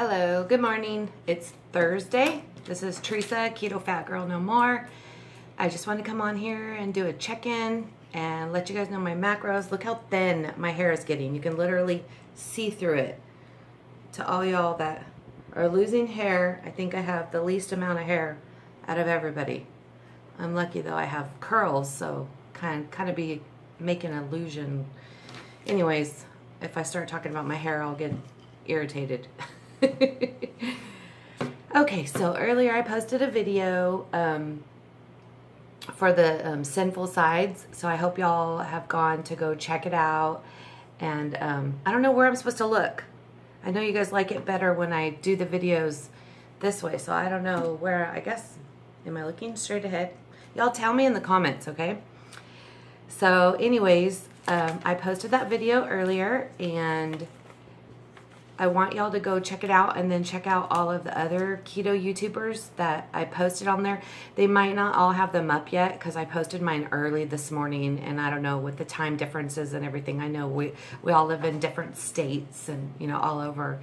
Hello, good morning. It's Thursday. This is Theresa, Ketofatgurlnomore. I just want to come on here and do a check-in and let you guys know my macros. Look how thin my hair is getting. You can literally see through it. To all y'all that are losing hair, I think I have the least amount of hair out of everybody. I'm lucky though, I have curls, so kind of be making an illusion. Anyways, if I start talking about my hair, I'll get irritated. Okay, so earlier I posted a video for the sinful sides, so I hope y'all have gone to go check it out. And I don't know where I'm supposed to look. I know you guys like it better when I do the videos this way, so I don't know where. I guess, am I looking straight ahead? Y'all tell me in the comments, okay? So anyways, I posted that video earlier, and I want y'all to go check it out and then check out all of the other keto YouTubers that I posted on there. They might not all have them up yet because I posted mine early this morning, and I don't know, with the time differences and everything. I know we all live in different states and, you know, all over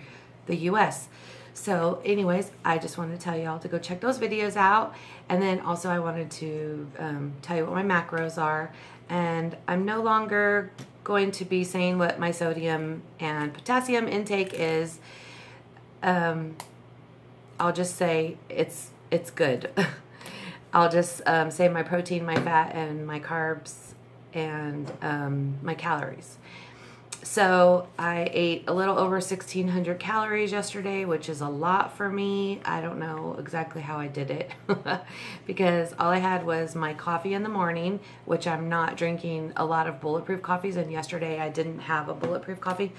the US. So anyways, I just wanted to tell y'all to go check those videos out. And then also I wanted to tell you what my macros are. And I'm no longer going to be saying what my sodium and potassium intake is. I'll just say it's good. I'll just say my protein, my fat, and my carbs, and my calories. So I ate a little over 1,600 calories yesterday, which is a lot for me. I don't know exactly how I did it because all I had was my coffee in the morning, which I'm not drinking a lot of bulletproof coffees. And yesterday I didn't have a bulletproof coffee.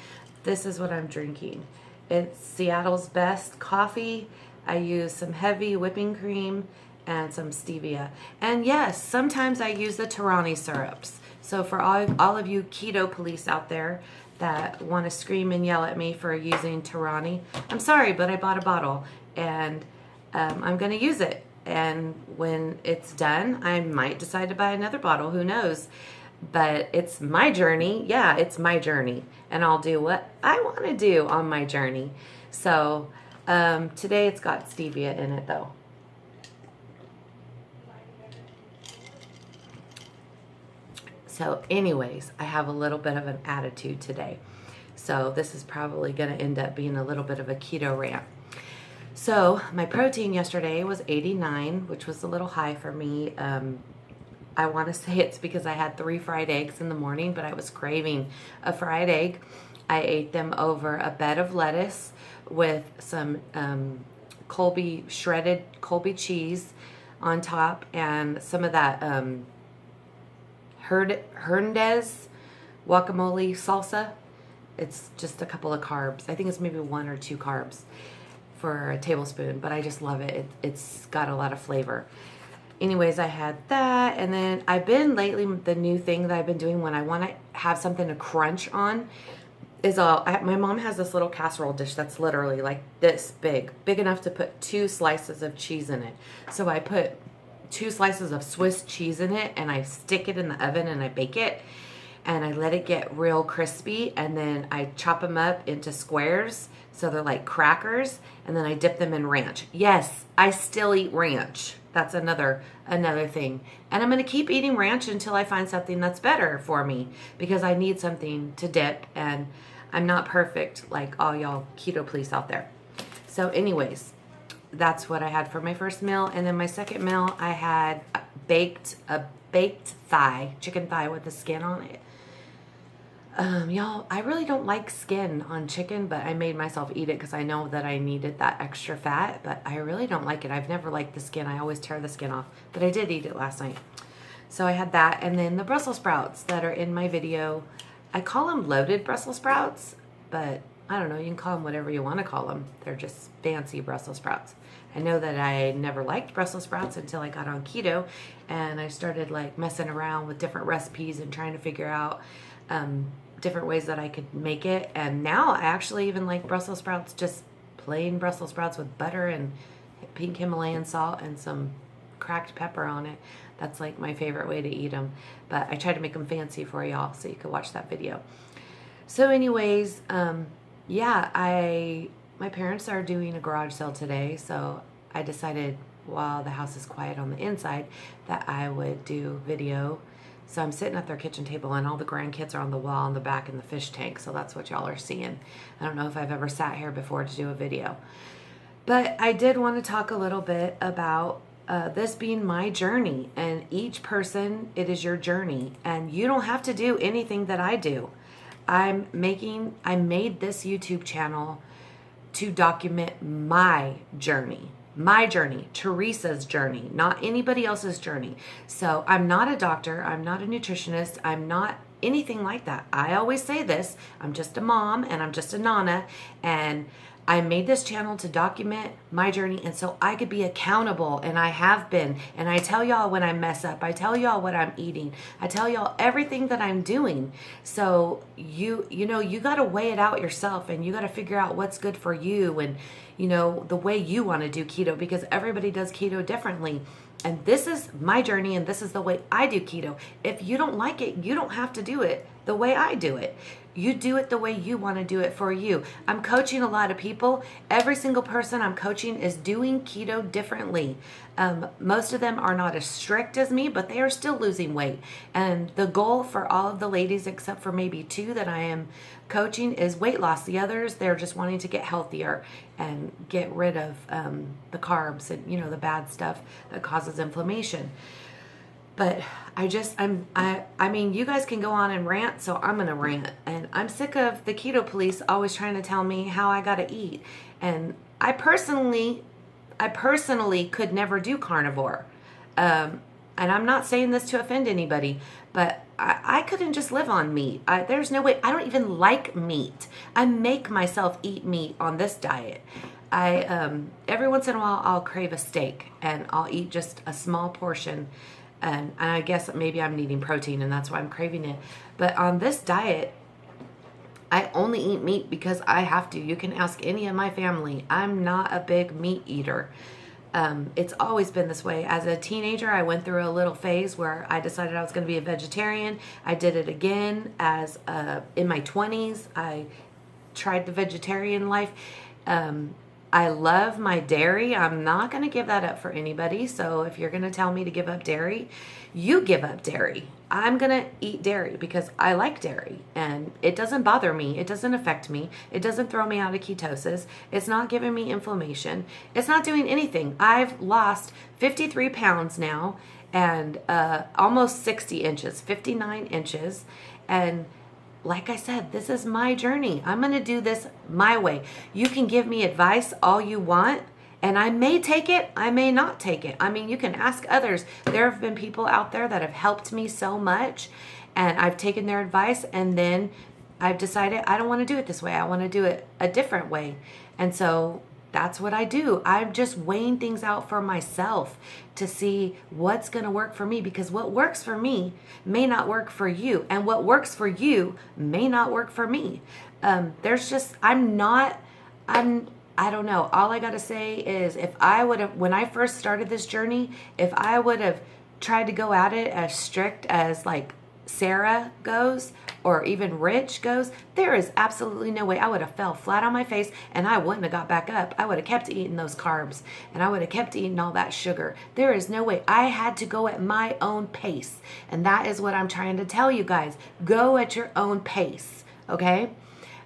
This is what I'm drinking. It's Seattle's Best coffee. I use some heavy whipping cream and some stevia. And yes, sometimes I use the Torani syrups. So for all of you keto police out there that want to scream and yell at me for using Torani, I'm sorry, but I bought a bottle and I'm going to use it. And when it's done, I might decide to buy another bottle. Who knows? But it's my journey. Yeah, it's my journey. And I'll do what I want to do on my journey. So today it's got stevia in it though. So anyways, I have a little bit of an attitude today. So this is probably going to end up being a little bit of a keto rant. So my protein yesterday was 89, which was a little high for me. I want to say it's because I had 3 fried eggs in the morning, but I was craving a fried egg. I ate them over a bed of lettuce with some shredded Colby cheese on top and some of that Hernandez guacamole salsa. It's just a couple of carbs. I think it's maybe 1 or 2 carbs for a tablespoon, but I just love it. It's got a lot of flavor. Anyways, I had that, and then I've been lately, the new thing that I've been doing when I want to have something to crunch on is my mom has this little casserole dish that's literally like this big enough to put 2 slices of cheese in it. So I put 2 slices of Swiss cheese in it, and I stick it in the oven and I bake it, and I let it get real crispy, and then I chop them up into squares so they're like crackers, and then I dip them in ranch. Yes, I still eat ranch. That's another thing. And I'm going to keep eating ranch until I find something that's better for me, because I need something to dip, and I'm not perfect like all y'all keto police out there. So anyways, that's what I had for my first meal. And then my second meal, I had a baked thigh, chicken thigh with the skin on it. Y'all, I really don't like skin on chicken, but I made myself eat it because I know that I needed that extra fat, but I really don't like it. I've never liked the skin. I always tear the skin off, but I did eat it last night. So I had that, and then the Brussels sprouts that are in my video. I call them loaded Brussels sprouts, but I don't know, you can call them whatever you want to call them. They're just fancy Brussels sprouts. I know that I never liked Brussels sprouts until I got on keto, and I started like messing around with different recipes and trying to figure out different ways that I could make it. And now I actually even like Brussels sprouts, just plain Brussels sprouts with butter and pink Himalayan salt and some cracked pepper on it. That's like my favorite way to eat them. But I tried to make them fancy for y'all so you could watch that video. So anyways, yeah, I my parents are doing a garage sale today, so I decided while the house is quiet on the inside that I would do video. So I'm sitting at their kitchen table and all the grandkids are on the wall in the back in the fish tank. So that's what y'all are seeing. I don't know if I've ever sat here before to do a video. But I did want to talk a little bit about this being my journey. And each person, it is your journey. And you don't have to do anything that I do. I made this YouTube channel to document my journey. My journey, Theresa's journey, not anybody else's journey. So I'm not a doctor. I'm not a nutritionist. I'm not anything like that. I always say this. I'm just a mom and I'm just a nana. And I made this channel to document my journey and so I could be accountable, and I have been. And I tell y'all when I mess up. I tell y'all what I'm eating. I tell y'all everything that I'm doing. So you got to weigh it out yourself, and you got to figure out what's good for you and the way you want to do keto, because everybody does keto differently. And this is my journey, and this is the way I do keto. If you don't like it, you don't have to do it the way I do it. You do it the way you want to do it for you. I'm coaching a lot of people. Every single person I'm coaching is doing keto differently. Most of them are not as strict as me, but they are still losing weight. And the goal for all of the ladies, except for maybe 2 that I am coaching, is weight loss. The others, they're just wanting to get healthier and get rid of the carbs and, the bad stuff that causes inflammation. But I mean, you guys can go on and rant, so I'm going to rant. And I'm sick of the keto police always trying to tell me how I got to eat. And I personally could never do carnivore. And I'm not saying this to offend anybody, but I couldn't just live on meat. There's no way. I don't even like meat. I make myself eat meat on this diet. Every once in a while, I'll crave a steak, and I'll eat just a small portion. And I guess maybe I'm needing protein and that's why I'm craving it. But on this diet, I only eat meat because I have to. You can ask any of my family. I'm not a big meat eater. It's always been this way. As a teenager, I went through a little phase where I decided I was going to be a vegetarian. I did it again in my 20s. I tried the vegetarian life. I love my dairy. I'm not going to give that up for anybody. So if you're going to tell me to give up dairy, you give up dairy. I'm going to eat dairy because I like dairy and it doesn't bother me. It doesn't affect me. It doesn't throw me out of ketosis. It's not giving me inflammation. It's not doing anything. I've lost 53 pounds now and almost 60 inches, 59 inches. And like I said, this is my journey. I'm going to do this my way. You can give me advice all you want, and I may take it, I may not take it. I mean, you can ask others. There have been people out there that have helped me so much, and I've taken their advice, and then I've decided I don't want to do it this way. I want to do it a different way. And so that's what I do. I'm just weighing things out for myself to see what's going to work for me, because what works for me may not work for you, and what works for you may not work for me. I don't know. All I got to say is when I first started this journey, if I would have tried to go at it as strict as like Sarah goes, or even Rich goes, there is absolutely no way. I would have fell flat on my face and I wouldn't have got back up. I would have kept eating those carbs and I would have kept eating all that sugar. There is no way. I had to go at my own pace. And that is what I'm trying to tell you guys. Go at your own pace, okay?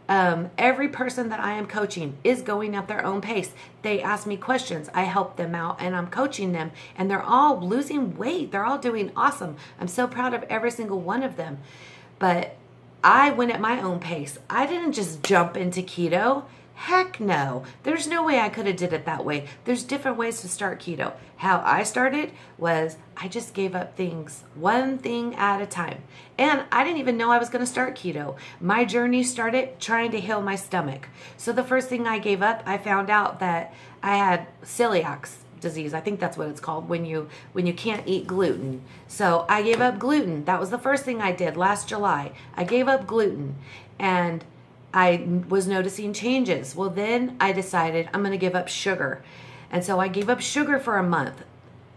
Every person that I am coaching is going at their own pace. They ask me questions. I help them out and I'm coaching them, and they're all losing weight. They're all doing awesome. I'm so proud of every single one of them. But I went at my own pace. I didn't just jump into keto. Heck no. There's no way I could have did it that way. There's different ways to start keto. How I started was I just gave up things one thing at a time. And I didn't even know I was going to start keto. My journey started trying to heal my stomach. So the first thing I gave up, I found out that I had celiac disease. I think that's what it's called when you can't eat gluten. So I gave up gluten. That was the first thing I did last July. I gave up gluten and I was noticing changes. Well, then I decided I'm going to give up sugar. And so I gave up sugar for a month.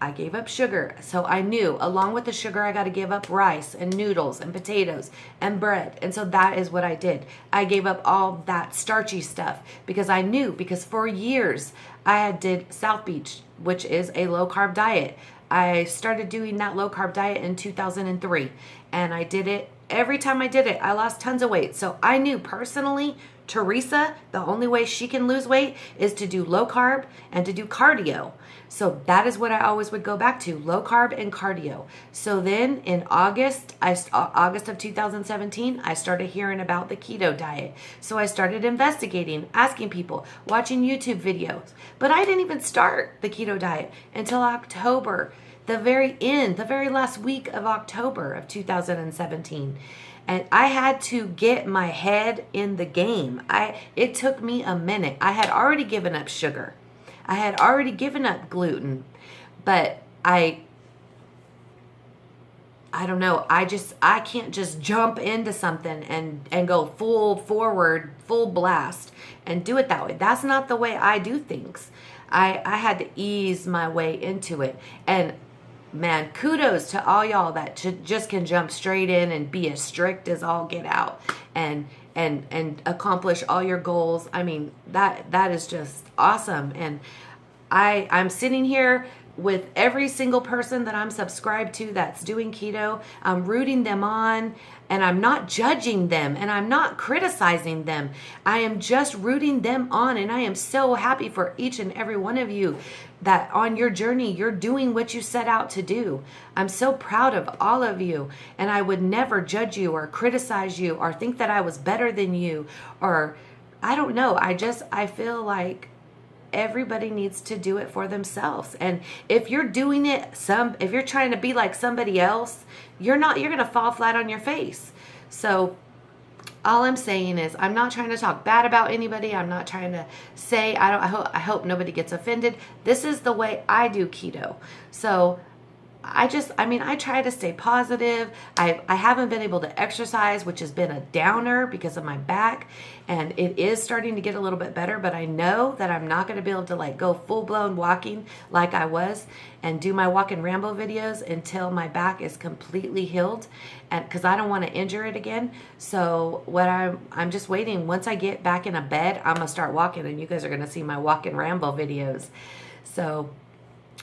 I gave up sugar. So I knew along with the sugar, I got to give up rice and noodles and potatoes and bread. And so that is what I did. I gave up all that starchy stuff because I knew, because for years I did South Beach, which is a low carb diet. I started doing that low carb diet in 2003, and I did it. Every time I did it, I lost tons of weight. So I knew personally, Theresa, the only way she can lose weight is to do low carb and to do cardio. So that is what I always would go back to, low carb and cardio. So then in August of 2017, I started hearing about the keto diet. So I started investigating, asking people, watching YouTube videos. But I didn't even start the keto diet until October, the very last week of October of 2017. And I had to get my head in the game. It took me a minute. I had already given up sugar. I had already given up gluten. But I don't know. I can't just jump into something and go full forward, full blast and do it that way. That's not the way I do things. I had to ease my way into it. And man, kudos to all y'all that just can jump straight in and be as strict as all get out and accomplish all your goals. I mean, that is just awesome. And I'm sitting here with every single person that I'm subscribed to that's doing keto. I'm rooting them on, and I'm not judging them, and I'm not criticizing them. I am just rooting them on, and I am so happy for each and every one of you that on your journey, you're doing what you set out to do. I'm so proud of all of you, and I would never judge you or criticize you or think that I was better than you, or I don't know. I feel like everybody needs to do it for themselves. And if you're doing it, if you're trying to be like somebody else, you're going to fall flat on your face. So all I'm saying is, I'm not trying to talk bad about anybody. I'm not trying to say, I hope nobody gets offended. This is the way I do keto. So I try to stay positive. I haven't been able to exercise, which has been a downer because of my back, and it is starting to get a little bit better, but I know that I'm not going to be able to like go full-blown walking like I was and do my walk and ramble videos until my back is completely healed, and because I don't want to injure it again. So what I'm just waiting. Once I get back in a bed, I'm going to start walking, and you guys are going to see my walk and ramble videos. So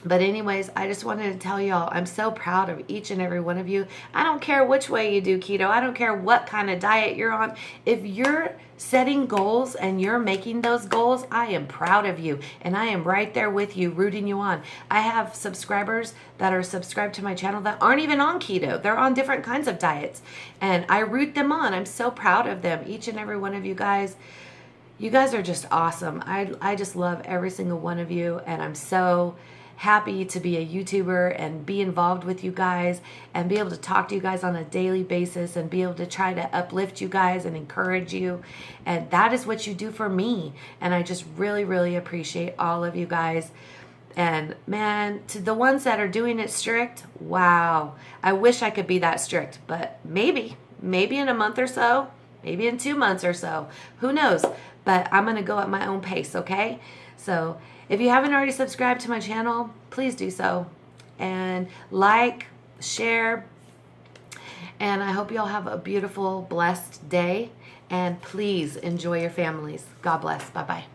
but anyways, I just wanted to tell y'all, I'm so proud of each and every one of you. I don't care which way you do keto. I don't care what kind of diet you're on. If you're setting goals and you're making those goals, I am proud of you. And I am right there with you, rooting you on. I have subscribers that are subscribed to my channel that aren't even on keto. They're on different kinds of diets. And I root them on. I'm so proud of them, each and every one of you guys. You guys are just awesome. I just love every single one of you. And I'm so happy to be a YouTuber and be involved with you guys and be able to talk to you guys on a daily basis and be able to try to uplift you guys and encourage you. And that is what you do for me. And I just really, really appreciate all of you guys. And man, to the ones that are doing it strict, wow. I wish I could be that strict, but maybe in a month or so, maybe in 2 months or so, who knows? But I'm going to go at my own pace, okay? So if you haven't already subscribed to my channel, please do so. And like, share, and I hope you all have a beautiful, blessed day. And please enjoy your families. God bless. Bye-bye.